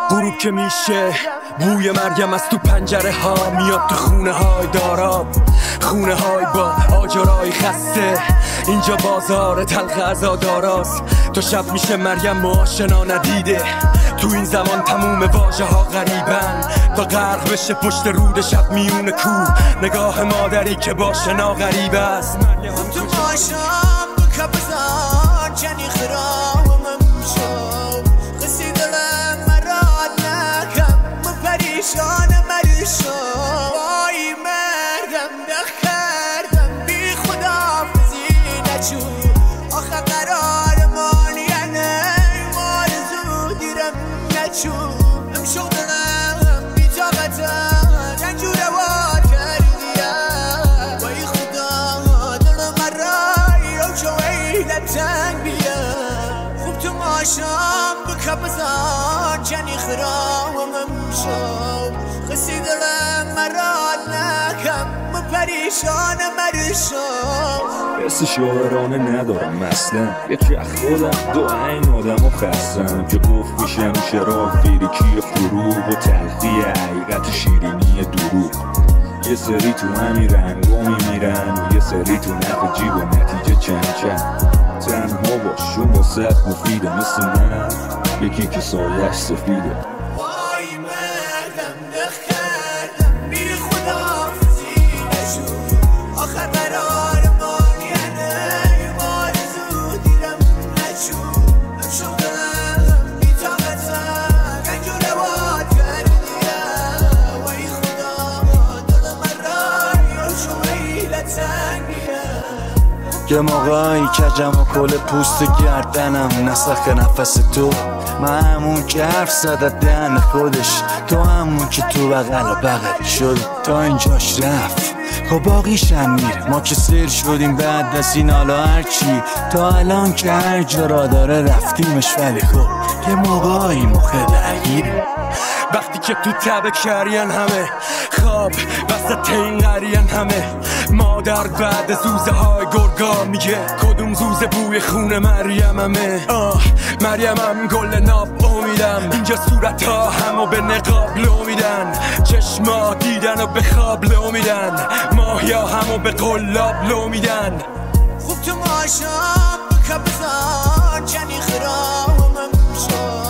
غروب که میشه بوی مریم از تو پنجره ها میاد تو خونه های داراب، خونه های با آجرای خسته. اینجا بازار تلخ عزاداراست. تو شب میشه مریم و آشنا ندیده. تو این زمان تموم واژه ها غریبن تا غرق بشه پشت رود شب میون کو. نگاه مادری که با شنا غریب است. مریم تو ماشام بکا بزن جنی خرامم شو قصی دلم مراد نکم مپریشانم مرشو. وای مردم دخردم بی خدا فزی نچو آخه قرارمان یعنی مارزو دیرم نچو. امشو دلم بی طاقتم رنجو روار کردیم. وای خدا دلم مرای رو جویلت تنگ بیم. خوب تو ماشام بکا بزن جنی خرامم شو قصی دلم مراد نکم مپریشانم مرشو. حس شاعرانه ندارم اصلا، یه چه خودم دو این آدم و خستم که گفت میشم شراب فریکی فروغ و تلخی حقیقت شیرینی دروغ. یه سری تو همین رنگا میمیرن و یه سری تو نف جیب و نتیجه چند چند. تنها باشون واسه مفیده مثل من یکی که سایش سفیده. وای مردم دختردم بی خدا فزی نشو آخر قرارمان یعنی مارزو دیرم نچو. امشو دلم بی طاقتم رنج و رواد کردیم. وای خدا دلم مرای رو شویلت تنگ بیم. یه موقعی کجم و کل پوست گردنم نسخ نفس تو. من همون که حرف زدت دهن خودش، تو همون که تو بغل و بغل شد تا اینجاش رفت. خب باقیش هم میره، ما که سیر شدیم بعد از این حالا هرچی تا الان که هر جا را داره رفتیمش. ولی خب یه موقعی مخه درگیره وقتی که تو تب کرین همه خواب وسط این قرین همه. مادر بعد زوزه های گرگا میگه کدوم زوزه بوی خون مریم همه. مریم هم گل ناب امیدم. اینجا صورت ها همو به نقاب لو میدن، چشما دیدن و به خواب لو میدن، ماهیا همو به قلاب لو میدن. خوب تو ماشام بکا بزن جنی خرامم شو